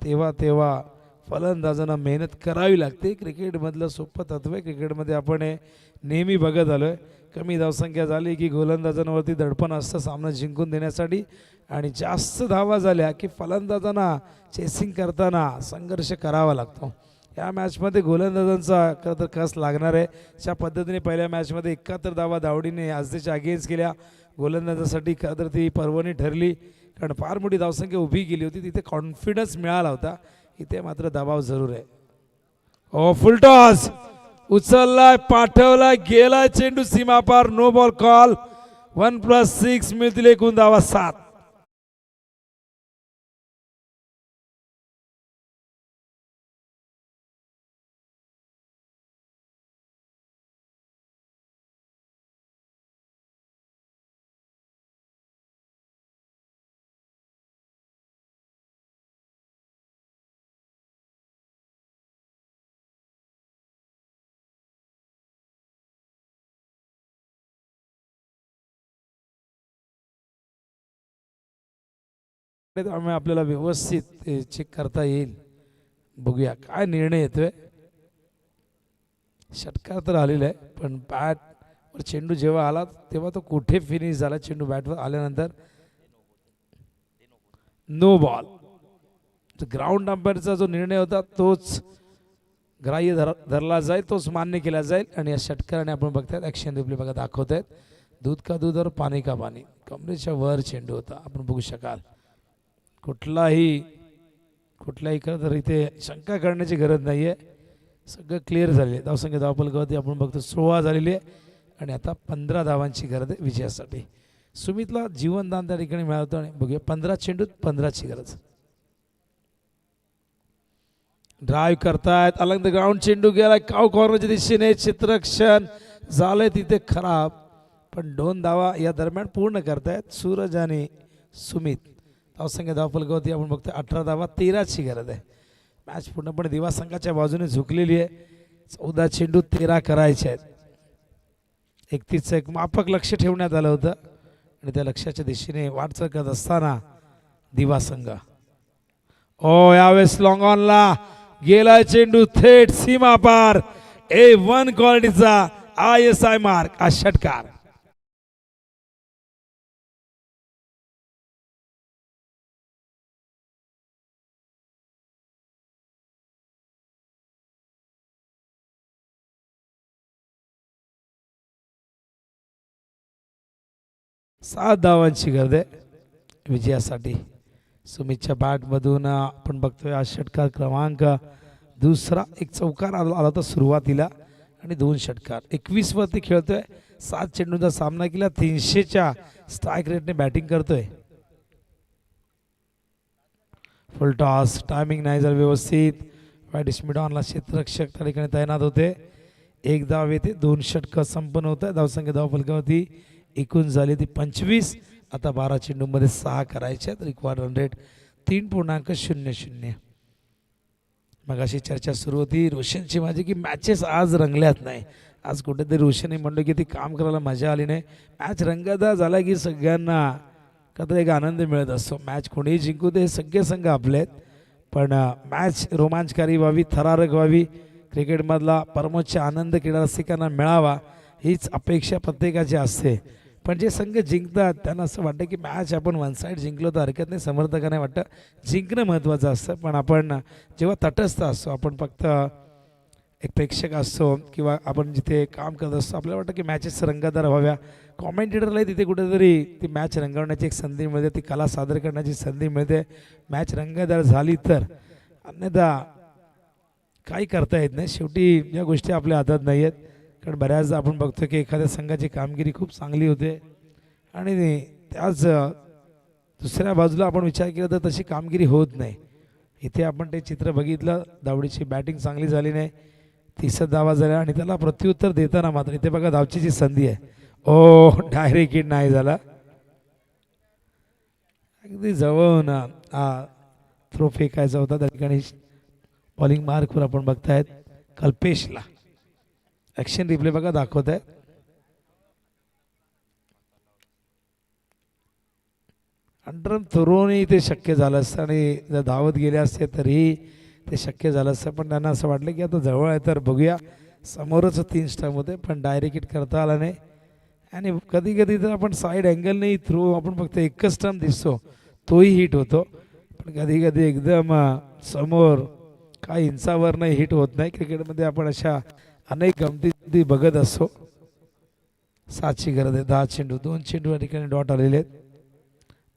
तेव्हा तेव्हा फलंदाजांना मेहनत करावी लागते. क्रिकेटमधलं सोपं तत्व आहे. क्रिकेटमध्ये आपण हे नेहमी बघत आलो आहे. कमी धावसंख्या झाली की गोलंदाजांवरती दडपण असतं सामना जिंकून देण्यासाठी आणि जास्त धावा झाल्या की फलंदाजांना चेसिंग करताना संघर्ष करावा लागतो. या मॅचमध्ये गोलंदाजांचा खरं तर कस लागणार आहे. अशा पद्धतीने पहिल्या मॅचमध्ये 71 धावा दावडीने आजच्या अगेन्स्ट केल्या. गोलंदाजासाठी खरं तर ती पर्वणी ठरली कारण फार मोठी धावसंख्या उभी केली होती. तिथे कॉन्फिडन्स मिळाला होता. इथे मात्र दबाव जरूर आहे. फुल टॉस उचललाय, पाठवला, गेला चेंडू सीमापार. No ball call. 1+6 मिळतील एकूण धावा 7. त्यामुळे आपल्याला व्यवस्थित चेक करता येईल. बघूया काय निर्णय येतोय. षटकार तर आलेला आहे पण बॅटवर चेंडू जेव्हा आला तेव्हा तो कुठे फिनिश झाला. चेंडू बॅटवर आल्यानंतर नो बॉल. ग्राउंड अंपायरचा जो निर्णय होता तोच ग्राह्य धरला जाईल, तोच मान्य केला जाईल. आणि या षटकाराने आपण बघतायत ॲक्शन रिप्ले बघा दाखवत आहेत. दूध का दूध और पाणी का पाणी. कमरेच्या वर चेंडू होता आपण बघू शकाल. कुठलाही खरं तर इथे शंका करण्याची गरज नाही आहे. सगळं क्लिअर झाले आहे. धावसंख्या धावफलकावरती आपण बघतो 16 झालेली आहे आणि आता 15 धावांची गरज आहे विजयासाठी. सुमितला जीवनदान त्या ठिकाणी मिळालं आणि बघूया 15 चेंडूत 15ची गरज. ड्राईव्ह करतायत अलंग द ग्राउंड. चेंडू गेला काव कॉर्नरच्या दिशेने. चित्रक्षण झालंय तिथे खराब पण 2 धावा या दरम्यान पूर्ण करतायत सूरज आणि सुमित. धावसंख्या धावफलकावरती आपण बघतो 18 धावा 13ची गरज आहे. मॅच पूर्णपणे दिवा संघाच्या बाजूने झुकलेली आहे. 14 चेंडू 13 करायचे आहेत. 31चं एक माफक लक्ष ठेवण्यात आलं होतं आणि त्या लक्ष्याच्या दिशेने वाटचाल करत असताना दिवा संघ यावेळेस लॉंग ऑनला गेला चेंडू थेट सीमा पार. A1 क्वालिटीचा ISI मार्क. हा षटकार सात धावांची गरज आहे विजयासाठी. सुमितच्या बॅटमधून आपण बघतोय हा षटकार क्रमांक दुसरा. एक चौकार आला होता सुरुवातीला आणि 2 षटकार. 21 वरती खेळतोय. 7 चेंडूंचा सामना केला. 300च्या स्ट्राईक रेटने बॅटिंग करतोय. फुल टॉस. टायमिंग नाही झालं व्यवस्थित. वाईट मिड ऑनला क्षेत्ररक्षक त्या ठिकाणी तैनात होते. 1 धाव येते. 2 षटकं संपन्न होत आहे. धावसंख्या धावफलकावरती एकूण झाली ती 25. आता 12 चेंडूमध्ये 6 करायचे आहेत. Required run rate 3.00. मग अशी चर्चा सुरू होती रोशनची माझी की मॅचेस आज रंगल्यात नाही. आज कुठेतरी रोशनने म्हणलं की ती काम करायला मजा आली नाही. मॅच रंगतदार झाला की सगळ्यांना कधी एक आनंद मिळत असतो. मॅच कोणीही जिंकू दे सगळे संघ आपले आहेत पण मॅच रोमांचकारी व्हावी, थरारक व्हावी, क्रिकेटमधला परमोच्च आनंद क्रीडा रसिकांना मिळावा हीच अपेक्षा प्रत्येकाची असते. पण जे संघ जिंकतात त्यांना असं वाटतं की मॅच आपण वन साईड जिंकलो तर हरकत नाही. समर्थकांना वाटतं जिंकणं महत्त्वाचं असतं. पण आपण जेव्हा तटस्थ असतो, आपण फक्त एक प्रेक्षक असतो किंवा आपण जिथे काम करत असतो, आपल्याला वाटतं की मॅचेस रंगतदार व्हाव्या. कॉमेंटेटरलाही तिथे कुठेतरी ती मॅच रंगवण्याची एक संधी मिळते, ती कला सादर करण्याची संधी मिळते. मॅच रंगतदार झाली तर, अन्यथा काही करता येत नाही. शेवटी या गोष्टी आपल्या हातात नाही आहेत. कारण बऱ्याचदा आपण बघतो की एखाद्या संघाची कामगिरी खूप चांगली होते आणि त्याच दुसऱ्या बाजूला आपण विचार केला तर तशी कामगिरी होत नाही. इथे आपण ते चित्र बघितलं. दावडीची बॅटिंग चांगली झाली नाही. 30 धावा झाल्या आणि त्याला प्रत्युत्तर देताना मात्र इथे बघा धावचीची संधी आहे. डायरेक्ट हिट नाही झाला. अगदी जवळून हा थ्रो फेकायचा होता. त्या ठिकाणी बॉलिंग मार्कवर आपण बघतायत कल्पेशला. ॲक्शन रिप्ले बघा दाखवत आहे. अंडरम थ्रोने ते शक्य झालं असतं आणि जर धावत गेले असते तरीही ते शक्य झालं असतं. पण त्यांना असं वाटलं की आता जवळ आहे तर बघूया. समोरच 3 स्टंप होते पण डायरेक्ट हिट करता आला नाही. आणि कधी कधी तर आपण साईड अँगलनेही थ्रो आपण फक्त एकच स्टंप दिसतो तोही हिट होतो. पण कधी कधी एकदम समोर काही इंचावर नाही हिट होत नाही. क्रिकेटमध्ये आपण अशा अनेक गमती बघत असतो. 7ची गरज आहे. 10 चेंडू 2 चेंडू या ठिकाणी डॉट आलेले आहेत.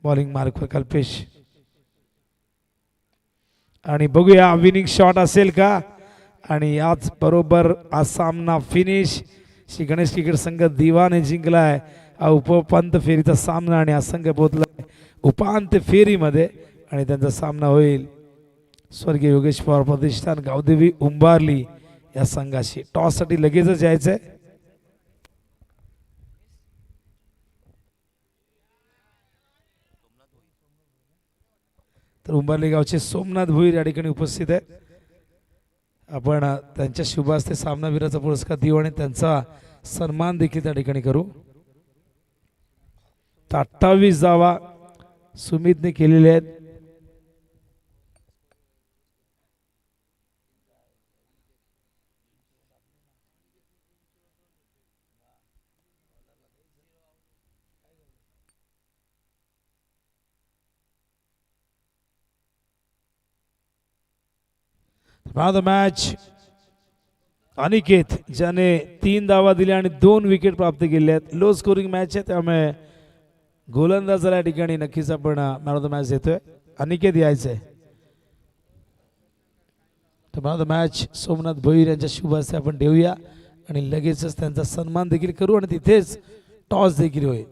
बॉलिंग मार्कवर कल्पेश आणि बघूया विनिंग शॉट असेल का. आणि याच बरोबर हा सामना फिनिश. श्री गणेश क्रिकेट संघ दिवाने जिंकलाय हा उपउपांत्य फेरीचा सामना आणि हा संघ पोहोचलाय उपांत्य फेरीमध्ये आणि त्यांचा सामना होईल स्वर्गीय योगेश पवार प्रतिष्ठान गावदेवी उंबारली या संघाशी. टॉससाठी लगेचच यायचंय. तर उंबारली गावचे सोमनाथ भुईर या ठिकाणी उपस्थित आहेत. आपण त्यांच्या शुभ हस्ते सामनावीराचा पुरस्कार देऊ आणि त्यांचा सन्मान देखील त्या ठिकाणी करू. 28 धावा सुमितने केलेले आहेत. Man of the match Aniket, ज्याने 3 धावा दिल्या आणि 2 विकेट प्राप्त केल्या आहेत. लो स्कोरिंग मॅच आहे, त्यामुळे गोलंदाजाला या ठिकाणी नक्कीच आपण मॅन ऑफ द मॅच देतोय. अनिकेत यायचंय. तर man of the match Somnath Bhoir यांच्या शुभ हस्ते आपण देऊया आणि लगेचच त्यांचा सन्मान देखील करू आणि तिथेच टॉस देखील होईल.